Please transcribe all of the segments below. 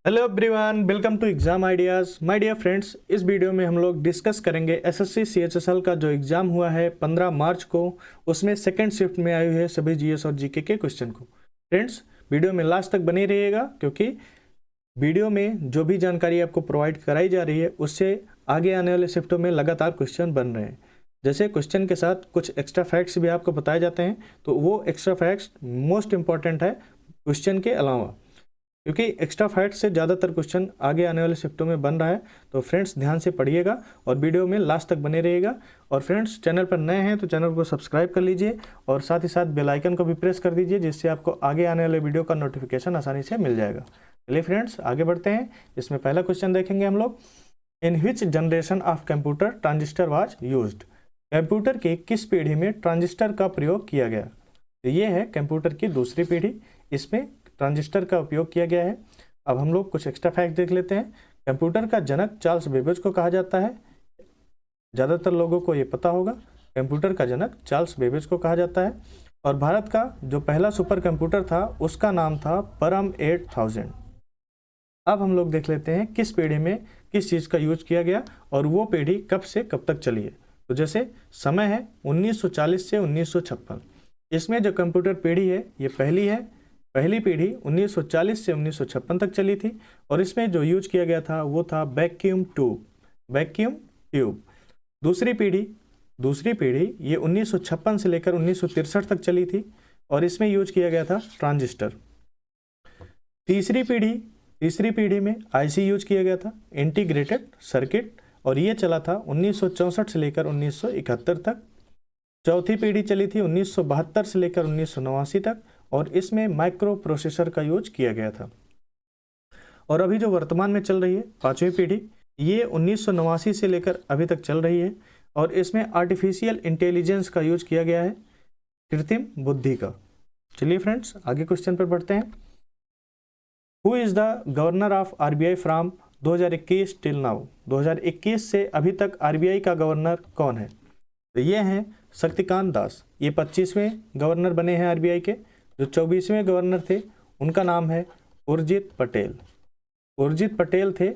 Hello everyone, welcome to exam ideas. My dear friends, इस video में हम लोग डिस्कस करेंगे एसएससी सीएचएसएल का जो एग्ज़ाम हुआ है 15 मार्च को। उसमें सेकंड शिफ्ट में आए हुए सभी जीएस और जीके के क्वेश्चन को। फ्रेंड्स, वीडियो में लास्ट तक बने रहिएगा, क्योंकि वीडियो में जो भी जानकारी आपको प्रोवाइड कराई जा रही है उससे आगे आने वाले शिफ्टों में लगातार क्वेश्चन बन रहे हैं। जैसे क्वेश्चन के साथ कुछ एक्स्ट्रा फैक्ट्स भी आपको बताए जाते हैं, तो वो एक्स्ट्रा फैक्ट्स मोस्ट इंपॉर्टेंट है क्वेश्चन के अलावा, क्योंकि एक्स्ट्रा फैक्ट से ज़्यादातर क्वेश्चन आगे आने वाले शिफ्टों में बन रहा है। तो फ्रेंड्स, ध्यान से पढ़िएगा और वीडियो में लास्ट तक बने रहिएगा। और फ्रेंड्स, चैनल पर नए हैं तो चैनल को सब्सक्राइब कर लीजिए और साथ ही साथ बेल आइकन को भी प्रेस कर दीजिए, जिससे आपको आगे आने वाले वीडियो का नोटिफिकेशन आसानी से मिल जाएगा। चलिए फ्रेंड्स, आगे बढ़ते हैं। इसमें पहला क्वेश्चन देखेंगे हम लोग। In which generation of computer transistor was used? Computer की किस पीढ़ी में ट्रांजिस्टर का प्रयोग किया गया? तो ये है कंप्यूटर की दूसरी पीढ़ी, इसमें ट्रांजिस्टर का उपयोग किया गया है। अब हम लोग कुछ एक्स्ट्रा फैक्ट देख लेते हैं। कंप्यूटर का जनक चार्ल्स बेबेज को कहा जाता है। ज़्यादातर लोगों को ये पता होगा, कंप्यूटर का जनक चार्ल्स बेबेज को कहा जाता है। और भारत का जो पहला सुपर कंप्यूटर था उसका नाम था परम 8000। अब हम लोग देख लेते हैं किस पीढ़ी में किस चीज़ का यूज किया गया और वो पीढ़ी कब से कब तक चली है। तो जैसे समय है 1940 से 1956। इसमें जो कंप्यूटर पीढ़ी है ये पहली पीढ़ी 1940 से 1956 तक चली थी। और इसमें जो यूज किया गया था वो था वैक्यूम ट्यूब। दूसरी पीढ़ी ये 1956 से लेकर 1963 तक चली थी और इसमें यूज किया गया था ट्रांजिस्टर। तीसरी पीढ़ी में आईसी यूज किया गया था, इंटीग्रेटेड सर्किट, और ये चला था 1964 से लेकर 1971 तक। चौथी पीढ़ी चली थी 1972 से लेकर 1989 तक और इसमें माइक्रो प्रोसेसर का यूज किया गया था। और अभी जो वर्तमान में चल रही है पांचवी पीढ़ी, ये 1989 से लेकर अभी तक चल रही है और इसमें आर्टिफिशियल इंटेलिजेंस का यूज किया गया है, कृत्रिम बुद्धि का। चलिए फ्रेंड्स, आगे क्वेश्चन पर बढ़ते हैं। Who is the governor of RBI from 2021 till now? 2021 से अभी तक आरबीआई का गवर्नर कौन है? तो ये हैं शक्तिकांत दास। ये 25वें गवर्नर बने हैं आरबीआई के। जो 24वें गवर्नर थे उनका नाम है उर्जित पटेल थे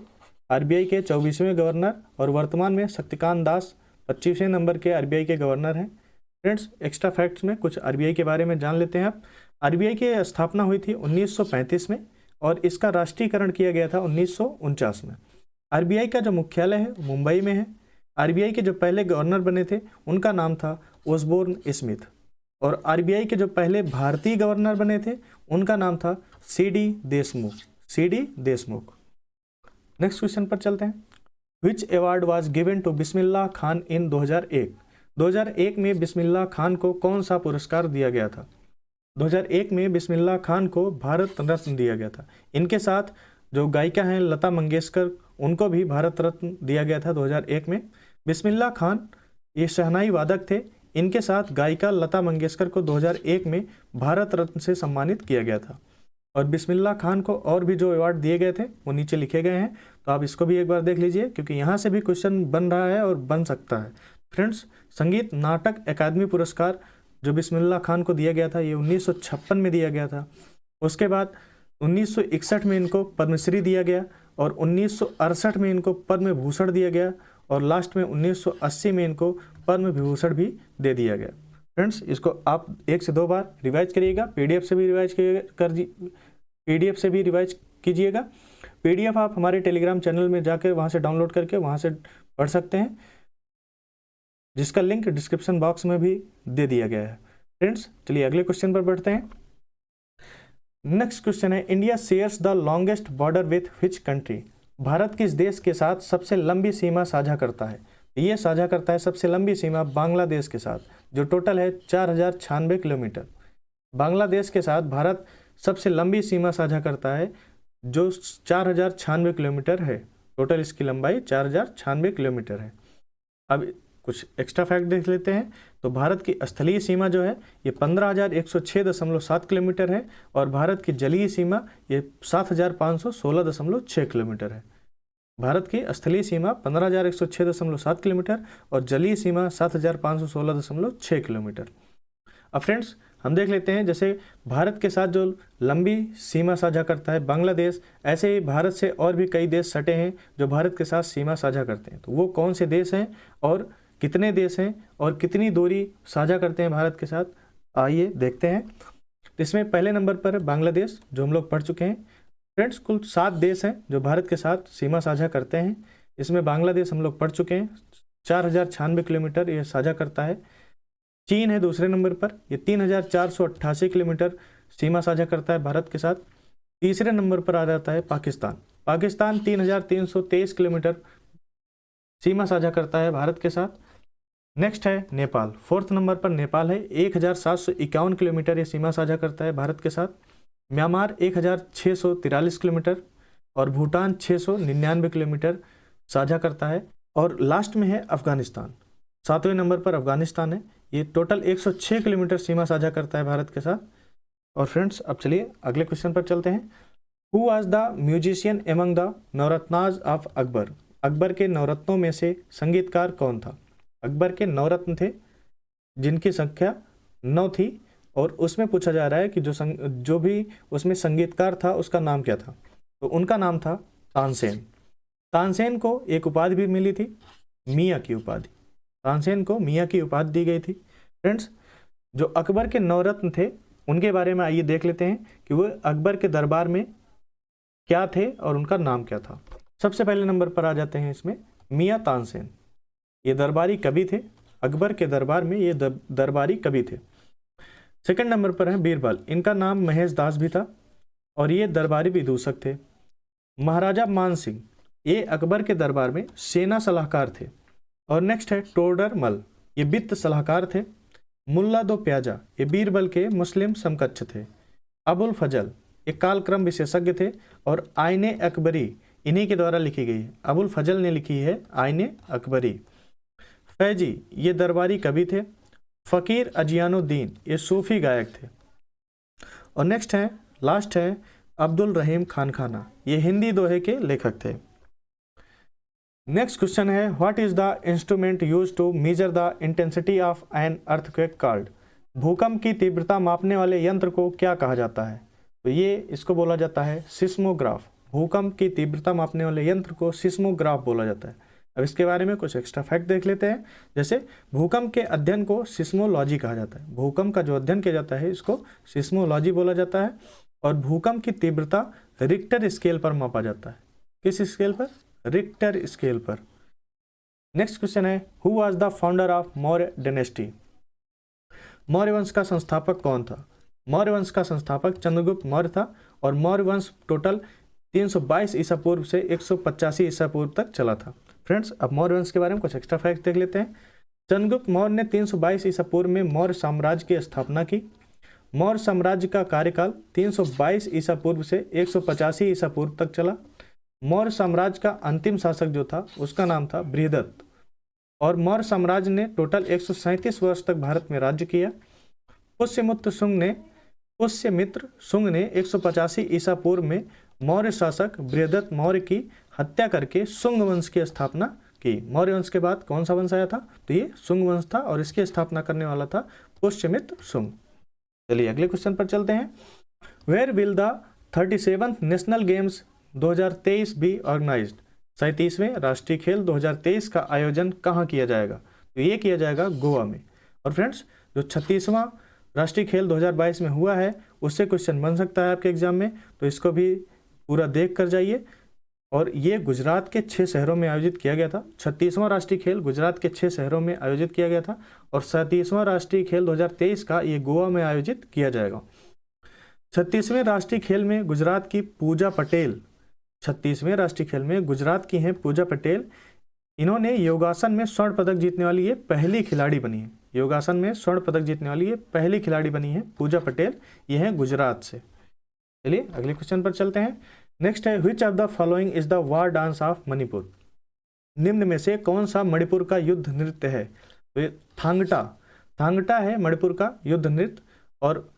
आरबीआई के 24वें गवर्नर, और वर्तमान में शक्तिकांत दास 25वें नंबर के आरबीआई के गवर्नर हैं। फ्रेंड्स, एक्स्ट्रा फैक्ट्स में कुछ आरबीआई के बारे में जान लेते हैं आप। आरबीआई की स्थापना हुई थी 1935 में और इसका राष्ट्रीयकरण किया गया था 1949 में। आरबीआई का जो मुख्यालय है मुंबई में है। आरबीआई के जो पहले गवर्नर बने थे उनका नाम था ओसबोर्न स्मिथ, और आरबीआई के जो पहले भारतीय गवर्नर बने थे उनका नाम था सीडी देशमुख। नेक्स्ट क्वेश्चन पर चलते हैं। Which award was given to Bismillah Khan in 2001? 2001 में बिस्मिल्लाह खान को कौन सा पुरस्कार दिया गया था? 2001 में बिस्मिल्लाह खान को भारत रत्न दिया गया था। इनके साथ जो गायिका हैं लता मंगेशकर, उनको भी भारत रत्न दिया गया था 2001 में। बिस्मिल्लाह खान ये शहनाई वादक थे। इनके साथ गायिका लता मंगेशकर को 2001 में भारत रत्न से सम्मानित किया गया था। और बिस्मिल्लाह खान को और भी जो अवार्ड दिए गए थे वो नीचे लिखे गए हैं, तो आप इसको भी एक बार देख लीजिए, क्योंकि यहाँ से भी क्वेश्चन बन रहा है और बन सकता है। फ्रेंड्स, संगीत नाटक अकादमी पुरस्कार जो बिस्मिल्लाह खान को दिया गया था ये 1956 में दिया गया था। उसके बाद 1961 में इनको पद्मश्री दिया गया और 1968 में इनको पद्म भूषण दिया गया और लास्ट में 1980 में इनको पद्म विभूषण भी दे दिया गया। फ्रेंड्स, इसको आप 1 से 2 बार रिवाइज करिएगा। पीडीएफ से भी रिवाइज कीजिएगा। पीडीएफ आप हमारे टेलीग्राम चैनल में जाकर वहाँ से डाउनलोड करके वहाँ से पढ़ सकते हैं, जिसका लिंक डिस्क्रिप्शन बॉक्स में भी दे दिया गया है। फ्रेंड्स, चलिए अगले क्वेश्चन पर बढ़ते हैं। नेक्स्ट क्वेश्चन है, India shares the longest border with which country? Bharat किस देश के साथ सबसे लंबी सीमा साझा करता है? ये साझा करता है सबसे लंबी सीमा बांग्लादेश के साथ, जो टोटल है 4096 किलोमीटर। बांग्लादेश के साथ भारत सबसे लंबी सीमा साझा करता है, जो 4096 किलोमीटर है। टोटल इसकी लंबाई 4096 किलोमीटर है। अब कुछ एक्स्ट्रा फैक्ट देख लेते हैं। तो भारत की स्थलीय सीमा जो है ये 15,106.7 किलोमीटर है और भारत की जलीय सीमा ये 7,516.6 किलोमीटर है। भारत की स्थलीय सीमा 15,106.7 किलोमीटर और जलीय सीमा 7,516.6 किलोमीटर। अब फ्रेंड्स, हम देख लेते हैं, जैसे भारत के साथ जो लंबी सीमा साझा करता है बांग्लादेश, ऐसे ही भारत से और भी कई देश सटे हैं जो भारत के साथ सीमा साझा करते हैं। तो वो कौन से देश हैं और कितने देश हैं और कितनी दूरी साझा करते हैं भारत के साथ, आइए देखते हैं। तो इसमें पहले नंबर पर बांग्लादेश, जो हम लोग पढ़ चुके हैं। फ्रेंड्स, कुल 7 देश हैं जो भारत के साथ सीमा साझा करते हैं। इसमें बांग्लादेश हम लोग पढ़ चुके हैं, 4096 किलोमीटर ये साझा करता है। चीन है दूसरे नंबर पर, ये 3488 किलोमीटर सीमा साझा करता है भारत के साथ। तीसरे नंबर पर आ जाता है पाकिस्तान। पाकिस्तान 3323 किलोमीटर सीमा साझा करता है भारत के साथ। नेक्स्ट है नेपाल, फोर्थ नंबर पर नेपाल है, 1751 किलोमीटर ये सीमा साझा करता है भारत के साथ। म्यांमार 1643 किलोमीटर और भूटान 699 किलोमीटर साझा करता है। और लास्ट में है अफगानिस्तान, 7वें नंबर पर अफगानिस्तान है, ये टोटल 106 किलोमीटर सीमा साझा करता है भारत के साथ। और फ्रेंड्स, अब चलिए अगले क्वेश्चन पर चलते हैं। Who was the musician among the Navratnas of Akbar? Akbar के नवरत्नों में से संगीतकार कौन था? अकबर के नवरत्न थे जिनकी संख्या 9 थी, और उसमें पूछा जा रहा है कि जो भी उसमें संगीतकार था उसका नाम क्या था। तो उनका नाम था तानसेन। तानसेन को एक उपाधि भी मिली थी, मियाँ की उपाधि। तानसेन को मियाँ की उपाधि दी गई थी। फ्रेंड्स, जो अकबर के नवरत्न थे उनके बारे में आइए देख लेते हैं कि वो अकबर के दरबार में क्या थे और उनका नाम क्या था। सबसे पहले नंबर पर आ जाते हैं इसमें मियाँ तानसेन। ये दरबारी कवि थे, अकबर के दरबार में ये दरबारी कवि थे। सेकंड नंबर पर है बीरबल, इनका नाम महेश दास भी था और ये दरबारी विदूषक थे। महाराजा मान सिंह, ये अकबर के दरबार में सेना सलाहकार थे। और नेक्स्ट है टोडर मल, ये वित्त सलाहकार थे। मुल्ला दो प्याजा, ये बीरबल के मुस्लिम समकक्ष थे। अबुल फजल, ये कालक्रम विशेषज्ञ थे और आईने अकबरी इन्हीं के द्वारा लिखी गई है। अबुल फजल ने लिखी है आईने अकबरी। फैजी, ये दरबारी कवि थे। फ़कीर अजियानुद्दीन, ये सूफी गायक थे। और नेक्स्ट है, लास्ट है अब्दुल रहीम खान खाना, ये हिंदी दोहे के लेखक थे। नेक्स्ट क्वेश्चन है, what is the instrument use to measure the intensity of an earthquake called? भूकंप की तीव्रता मापने वाले यंत्र को क्या कहा जाता है? तो ये इसको बोला जाता है सिस्मोग्राफ। भूकंप की तीव्रता मापने वाले यंत्र को सिस्मोग्राफ बोला जाता है। अब इसके बारे में कुछ एक्स्ट्रा फैक्ट देख लेते हैं। जैसे भूकंप के अध्ययन को सिस्मोलॉजी कहा जाता है। भूकंप का जो अध्ययन किया जाता है इसको सिस्मोलॉजी बोला जाता है। और भूकंप की तीव्रता रिक्टर स्केल पर मापा जाता है। किस स्केल पर? रिक्टर स्केल पर। नेक्स्ट क्वेश्चन है, who was the founder of Maurya dynasty? Maurya वंश का संस्थापक कौन था? मौर्य वंश का संस्थापक चंद्रगुप्त मौर्य था और मौर्य वंश टोटल 322 ईसा पूर्व से 185 ईसा पूर्व तक चला था। फ्रेंड्स, अब मौर्य वंश के बारे में कुछ एक्स्ट्रा फैक्ट देख लेते हैं। चंद्रगुप्त मौर्य ने 322 ईसा पूर्व में मौर्य साम्राज्य की स्थापना की। मौर्य साम्राज्य का कार्यकाल 322 ईसा पूर्व से 185 ईसा पूर्व तक चला। मौर्य साम्राज्य का अंतिम शासक जो था उसका नाम था बृहदत्त। और मौर्य साम्राज्य ने टोटल 137 वर्ष तक भारत में राज्य किया। पुष्यमित्र शुंग ने 185 ईसा पूर्व में मौर्य शासक बृहदत्त मौर्य की हत्या करके शुंग वंश की स्थापना की। मौर्य वंश के बाद कौन सा वंश आया था? तो ये शुंग वंश था और इसकी स्थापना करने वाला था पुष्यमित्र शुंग। चलिए अगले क्वेश्चन पर चलते हैं। Where will the 37th national games 2023 be organised? 37वें राष्ट्रीय खेल 2023 का आयोजन कहाँ किया जाएगा? तो ये किया जाएगा गोवा में। और फ्रेंड्स, जो 36वां राष्ट्रीय खेल 2022 में हुआ है उससे क्वेश्चन बन सकता है आपके एग्जाम में, तो इसको भी पूरा देख कर जाइए। और ये गुजरात के 6 शहरों में आयोजित किया गया था। 36वां राष्ट्रीय खेल गुजरात के 6 शहरों में आयोजित किया गया था और 37वां राष्ट्रीय खेल 2023 का ये गोवा में आयोजित किया जाएगा। 36वें राष्ट्रीय खेल में गुजरात की पूजा पटेल, 36वें राष्ट्रीय खेल में गुजरात की हैं पूजा पटेल। इन्होंने योगासन में स्वर्ण पदक जीतने वाली ये पहली खिलाड़ी बनी है। योगासन में स्वर्ण पदक जीतने वाली ये पहली खिलाड़ी बनी है पूजा पटेल, ये है गुजरात से। चलिए अगले क्वेश्चन पर चलते हैं। नेक्स्ट है, which of the following is the war dance of Manipur? निम्न में से कौन सा मणिपुर का युद्ध नृत्य है? तो ये थांगटा है मणिपुर का युद्ध नृत्य। और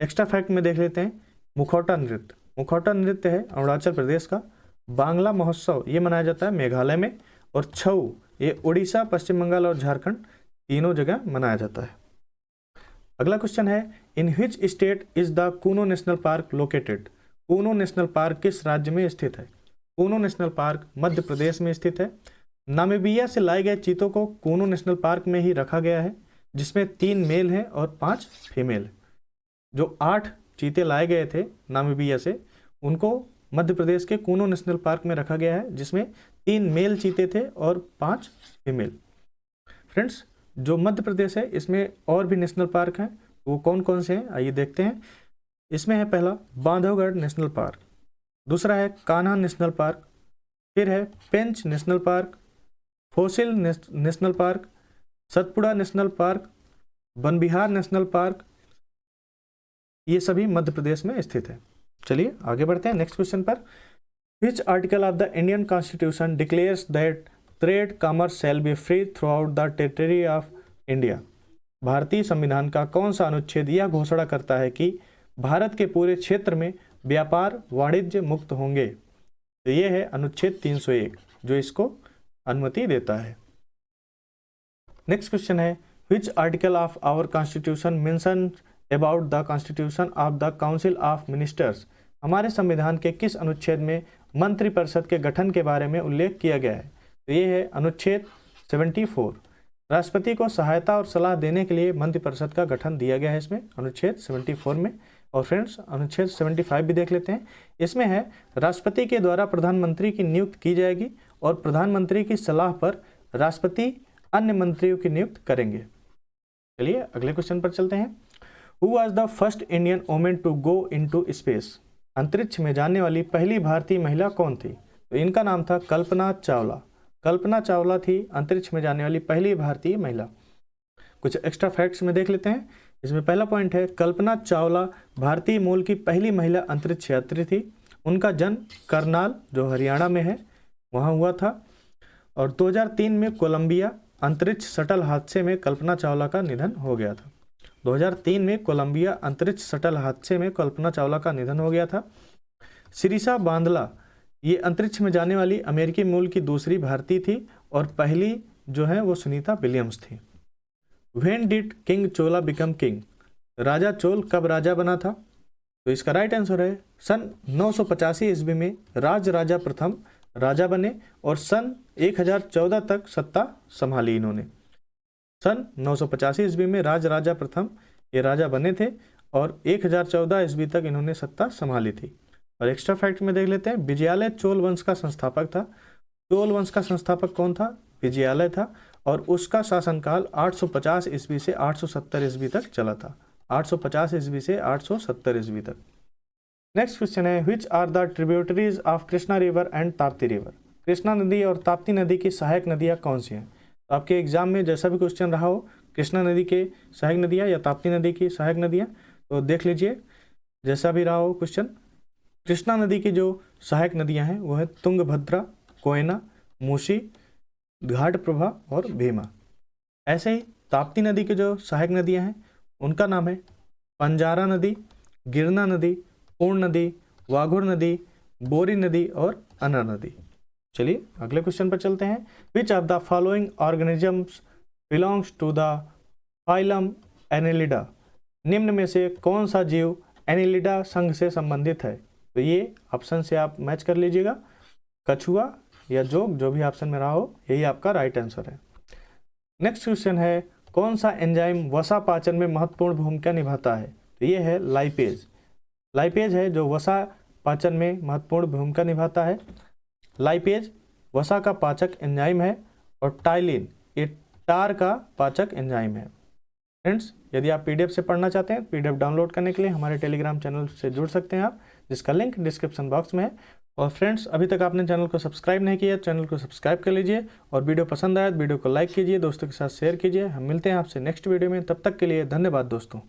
एक्स्ट्रा फैक्ट में देख लेते हैं, मुखौटा नृत्य है अरुणाचल प्रदेश का। बांग्ला महोत्सव ये मनाया जाता है मेघालय में। और छऊ ये उड़ीसा, पश्चिम बंगाल और झारखंड तीनों जगह मनाया जाता है। अगला क्वेश्चन है, in which state is the Kuno national park located? Kuno national park किस राज्य में स्थित है? कूनो नेशनल पार्क मध्य प्रदेश में स्थित है। नामीबिया से लाए गए चीतों को कूनो नेशनल पार्क में ही रखा गया है, जिसमें 3 मेल हैं और 5 फीमेल। जो 8 चीते लाए गए थे नामीबिया से, उनको मध्य प्रदेश के कूनो नेशनल पार्क में रखा गया है, जिसमें 3 मेल चीते थे और 5 फीमेल। फ्रेंड्स, जो मध्य प्रदेश है इसमें और भी नेशनल पार्क हैं, वो कौन कौन से हैं आइए देखते हैं। इसमें है पहला बांधवगढ़ नेशनल पार्क, दूसरा है कान्हा नेशनल पार्क, फिर है Pench national park, fossil national park, Satpura national park, Van Vihar national park. ये सभी मध्य प्रदेश में स्थित है। चलिए आगे बढ़ते हैं नेक्स्ट क्वेश्चन पर। विच article of the Indian constitution declares that trade commerce shall be free through out the territory of India? भारतीय संविधान का कौन सा अनुच्छेद यह घोषणा करता है कि भारत के पूरे क्षेत्र में व्यापार वाणिज्य मुक्त होंगे? तो ये है अनुच्छेद 301 जो इसको अनुमति देता है। नेक्स्ट क्वेश्चन है, which article of our constitution mention about the constitution of the council of ministers? हमारे संविधान के किस अनुच्छेद में मंत्रिपरिषद के गठन के बारे में उल्लेख किया गया है? तो ये है अनुच्छेद 74। राष्ट्रपति को सहायता और सलाह देने के लिए मंत्रिपरिषद का गठन दिया गया है इसमें अनुच्छेद 74 में। और फ्रेंड्स, अनुच्छेद 75 भी देख लेते हैं। इसमें है, राष्ट्रपति के द्वारा प्रधानमंत्री की नियुक्ति की जाएगी और प्रधानमंत्री की सलाह पर राष्ट्रपति अन्य मंत्रियों की नियुक्ति करेंगे। चलिए अगले क्वेश्चन पर चलते हैं। Who was the first Indian women to go into space? अंतरिक्ष में जाने वाली पहली भारतीय महिला कौन थी? तो इनका नाम था कल्पना चावला। कल्पना चावला थी अंतरिक्ष में जाने वाली पहली भारतीय महिला। कुछ एक्स्ट्रा फैक्ट्स में देख लेते हैं। इसमें पहला पॉइंट है, कल्पना चावला भारतीय मूल की पहली महिला अंतरिक्ष यात्री थी। उनका जन्म करनाल जो हरियाणा में है वहाँ हुआ था। और 2003 में कोलंबिया अंतरिक्ष शटल हादसे में कल्पना चावला का निधन हो गया था। 2003 में कोलंबिया अंतरिक्ष शटल हादसे में कल्पना चावला का निधन हो गया था। सिरिसा बांदला ये अंतरिक्ष में जाने वाली अमेरिकी मूल की दूसरी भारतीय थी और पहली जो है वो सुनीता विलियम्स थी। When did king Chola become king? राजा चोल कब राजा बना था? तो इसका राइट आंसर है सन 985 ईस्वी में राजा प्रथम राजा बने और सन 1014 तक सत्ता संभाली इन्होंने। सन 985 ईस्वी में राजा प्रथम ये राजा बने थे और 1014 ईस्वी तक इन्होंने सत्ता संभाली थी। और एक्स्ट्रा फैक्ट में देख लेते हैं, विजयालय चोल वंश का संस्थापक था। चोल वंश का संस्थापक कौन था? विजयालय था और उसका शासनकाल 850 ईस्वी से 870 ईस्वी तक चला था। 850 ईस्वी से 870 ईस्वी तक। नेक्स्ट क्वेश्चन है, which are the tributaries of Krishna river and Tapti river? कृष्णा नदी और ताप्ती नदी की सहायक नदियाँ कौन सी हैं? तो आपके एग्जाम में जैसा भी क्वेश्चन रहा हो, कृष्णा नदी के सहायक नदियाँ या ताप्ती नदी की सहायक नदियाँ, तो देख लीजिए जैसा भी रहा हो क्वेश्चन। कृष्णा नदी की जो सहायक नदियाँ हैं वो है तुंगभद्रा, कोयना, मूसी, घाटप्रभा और भीमा। ऐसे ही ताप्ती नदी की जो सहायक नदियाँ हैं उनका नाम है पंजारा नदी, गिरना नदी, पूर्ण नदी, वाघुर नदी, बोरी नदी और अनर नदी। चलिए अगले क्वेश्चन पर चलते हैं। Which of the following organisms belongs to the phylum Annelida? निम्न में से कौन सा जीव एनेलिडा संघ से संबंधित है? तो ये ऑप्शन से आप मैच कर लीजिएगा, कछुआ या जोग, जो भी ऑप्शन में रहा हो यही आपका राइट आंसर है। नेक्स्ट क्वेश्चन है, कौन सा एंजाइम वसा पाचन में महत्वपूर्ण भूमिका निभाता है? तो ये है लाइपेज। लाइपेज है जो वसा पाचन में महत्वपूर्ण भूमिका निभाता है। लाइपेज वसा का पाचक एंजाइम है और टाइलिन ये टार का पाचक एंजाइम है। फ्रेंड्स, यदि आप पीडीएफ से पढ़ना चाहते हैं, पीडीएफ डाउनलोड करने के लिए हमारे टेलीग्राम चैनल से जुड़ सकते हैं आप, जिसका लिंक डिस्क्रिप्शन बॉक्स में है। और फ्रेंड्स, अभी तक आपने चैनल को सब्सक्राइब नहीं किया, चैनल को सब्सक्राइब कर लीजिए और वीडियो पसंद आया तो वीडियो को लाइक कीजिए, दोस्तों के साथ शेयर कीजिए। हम मिलते हैं आपसे नेक्स्ट वीडियो में, तब तक के लिए धन्यवाद दोस्तों।